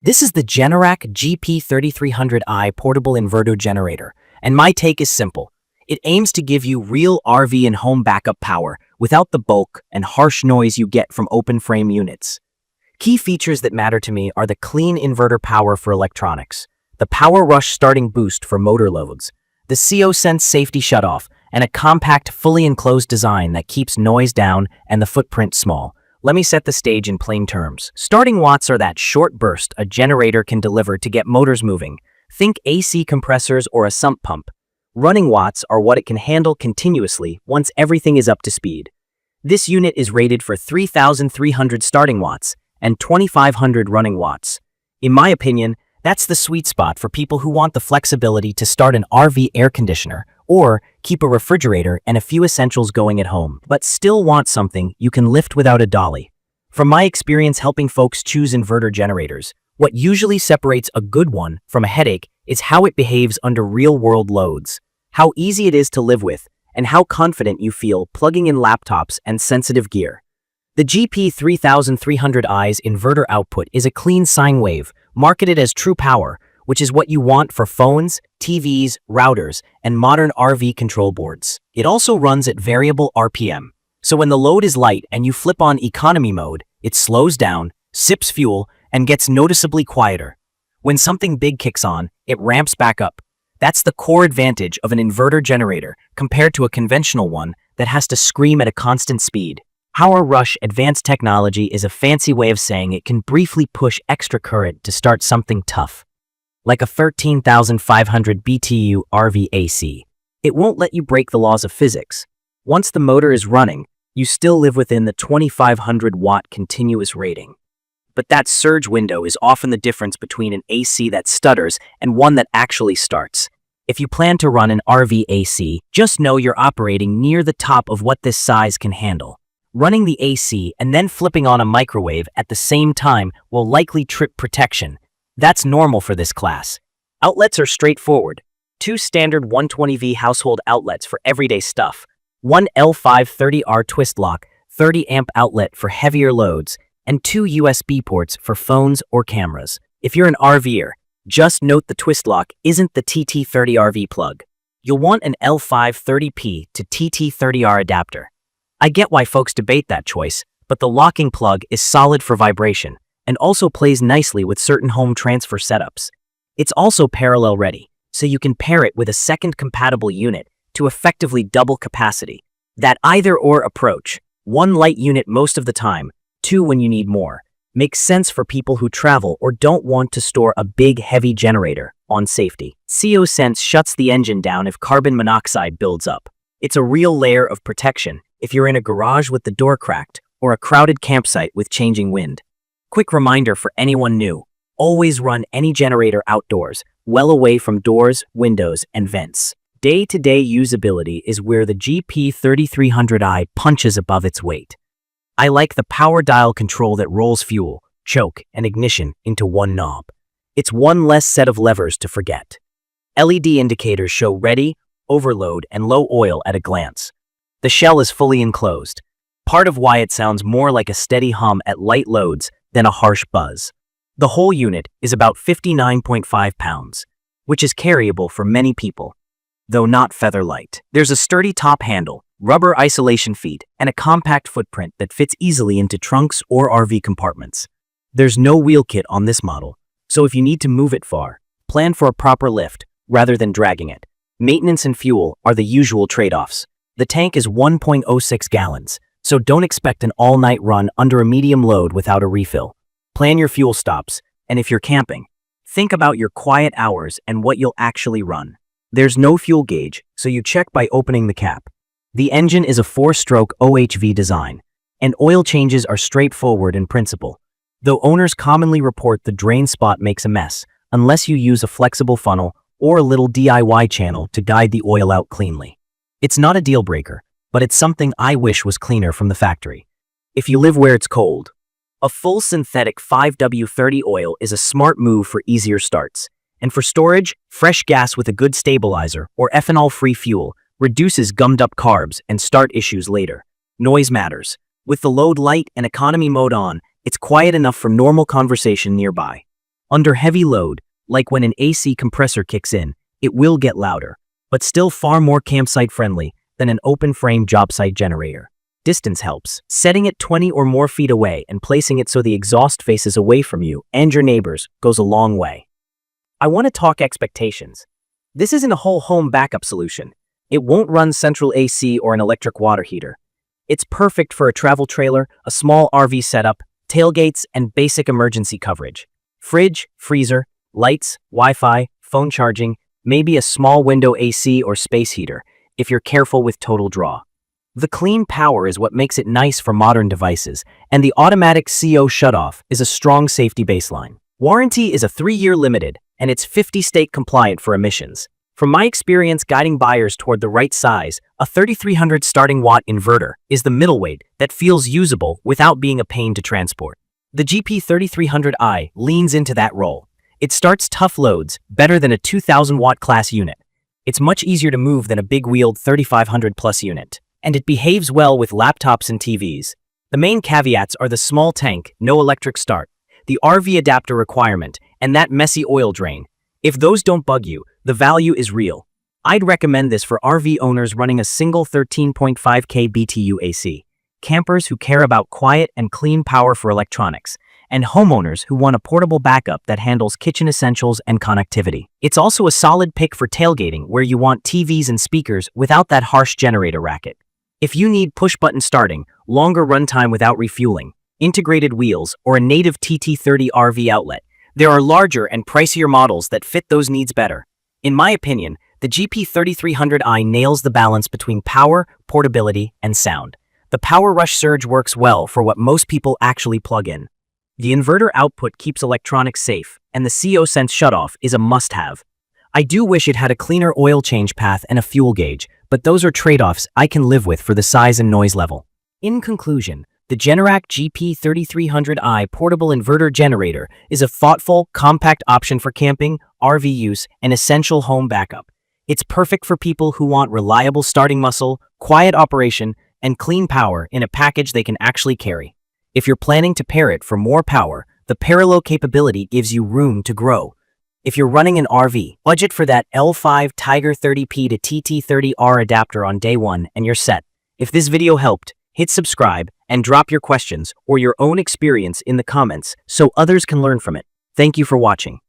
This is the Generac GP3300i portable inverter generator, and my take is simple. It aims to give you real RV and home backup power without the bulk and harsh noise you get from open-frame units. Key features that matter to me are the clean inverter power for electronics, the power rush starting boost for motor loads, the CO-Sense safety shutoff, and a compact, fully enclosed design that keeps noise down and the footprint small. Let me set the stage in plain terms. Starting watts are that short burst a generator can deliver to get motors moving. Think AC compressors or a sump pump. Running watts are what it can handle continuously once everything is up to speed. This unit is rated for 3,300 starting watts and 2,500 running watts. In my opinion, that's the sweet spot for people who want the flexibility to start an RV air conditioner or keep a refrigerator and a few essentials going at home, but still want something you can lift without a dolly. From my experience helping folks choose inverter generators, what usually separates a good one from a headache is how it behaves under real-world loads, how easy it is to live with, and how confident you feel plugging in laptops and sensitive gear. The GP3300i's inverter output is a clean sine wave, marketed as true power, which is what you want for phones, TVs, routers, and modern RV control boards. It also runs at variable RPM, so when the load is light and you flip on economy mode, it slows down, sips fuel, and gets noticeably quieter. When something big kicks on, it ramps back up. That's the core advantage of an inverter generator compared to a conventional one that has to scream at a constant speed. Power Rush advanced technology is a fancy way of saying it can briefly push extra current to start something tough, like a 13,500 BTU RV AC. It won't let you break the laws of physics. Once the motor is running, you still live within the 2,500 watt continuous rating. But that surge window is often the difference between an AC that stutters and one that actually starts. If you plan to run an RV AC, just know you're operating near the top of what this size can handle. Running the AC and then flipping on a microwave at the same time will likely trip protection. That's normal for this class. Outlets are straightforward. 2 standard 120V household outlets for everyday stuff, 1 L530R twist lock, 30 amp outlet for heavier loads, and 2 USB ports for phones or cameras. If you're an RVer, just note the twist lock isn't the TT30RV plug. You'll want an L530P to TT30R adapter. I get why folks debate that choice, but the locking plug is solid for vibration and also plays nicely with certain home transfer setups. It's also parallel ready, so you can pair it with a second compatible unit to effectively double capacity. That either-or approach, 1 light unit most of the time, 2 when you need more, makes sense for people who travel or don't want to store a big, heavy generator on safety. CO-Sense shuts the engine down if carbon monoxide builds up. It's a real layer of protection if you're in a garage with the door cracked or a crowded campsite with changing wind. Quick reminder for anyone new, always run any generator outdoors, well away from doors, windows, and vents. Day-to-day usability is where the GP3300i punches above its weight. I like the power dial control that rolls fuel, choke, and ignition into one knob. It's one less set of levers to forget. LED indicators show ready, overload, and low oil at a glance. The shell is fully enclosed, part of why it sounds more like a steady hum at light loads than a harsh buzz. The whole unit is about 59.5 pounds, which is carryable for many people, though not feather light. There's a sturdy top handle, rubber isolation feet, and a compact footprint that fits easily into trunks or RV compartments. There's no wheel kit on this model, so if you need to move it far, plan for a proper lift rather than dragging it. Maintenance and fuel are the usual trade-offs. The tank is 1.06 gallons, so don't expect an all-night run under a medium load without a refill. Plan your fuel stops, and if you're camping, think about your quiet hours and what you'll actually run. There's no fuel gauge, so you check by opening the cap. The engine is a 4-stroke OHV design, and oil changes are straightforward in principle, though owners commonly report the drain spot makes a mess unless you use a flexible funnel or a little DIY channel to guide the oil out cleanly. It's not a deal breaker, but it's something I wish was cleaner from the factory. If you live where it's cold, a full synthetic 5W30 oil is a smart move for easier starts. And for storage, fresh gas with a good stabilizer or ethanol-free fuel reduces gummed-up carbs and start issues later. Noise matters. With the load light and economy mode on, it's quiet enough for normal conversation nearby. Under heavy load, like when an AC compressor kicks in, it will get louder, but still far more campsite-friendly than an open-frame job site generator. Distance helps. Setting it 20 or more feet away and placing it so the exhaust faces away from you and your neighbors goes a long way. I want to talk expectations. This isn't a whole home backup solution. It won't run central AC or an electric water heater. It's perfect for a travel trailer, a small RV setup, tailgates, and basic emergency coverage. Fridge, freezer, lights, Wi-Fi, phone charging, maybe a small window AC or space heater, if you're careful with total draw. The clean power is what makes it nice for modern devices, and the automatic CO shutoff is a strong safety baseline. Warranty is a 3-year limited, and it's 50-state compliant for emissions. From my experience guiding buyers toward the right size, a 3300 starting watt inverter is the middleweight that feels usable without being a pain to transport. The GP3300i leans into that role. It starts tough loads better than a 2000-watt class unit. It's much easier to move than a big-wheeled 3500-plus unit. And it behaves well with laptops and TVs. The main caveats are the small tank, no electric start, the RV adapter requirement, and that messy oil drain. If those don't bug you, the value is real. I'd recommend this for RV owners running a single 13.5K BTU AC, campers who care about quiet and clean power for electronics, and homeowners who want a portable backup that handles kitchen essentials and connectivity. It's also a solid pick for tailgating where you want TVs and speakers without that harsh generator racket. If you need push-button starting, longer runtime without refueling, integrated wheels, or a native TT30 RV outlet, there are larger and pricier models that fit those needs better. In my opinion, the GP3300i nails the balance between power, portability, and sound. The Power Rush Surge works well for what most people actually plug in. The inverter output keeps electronics safe, and the CO Sense shutoff is a must-have. I do wish it had a cleaner oil change path and a fuel gauge, but those are trade-offs I can live with for the size and noise level. In conclusion, the Generac GP3300i portable inverter generator is a thoughtful, compact option for camping, RV use, and essential home backup. It's perfect for people who want reliable starting muscle, quiet operation, and clean power in a package they can actually carry. If you're planning to pair it for more power, the parallel capability gives you room to grow. If you're running an RV, budget for that L5 Tiger 30P to TT30R adapter on day one and you're set. If this video helped, hit subscribe and drop your questions or your own experience in the comments so others can learn from it. Thank you for watching.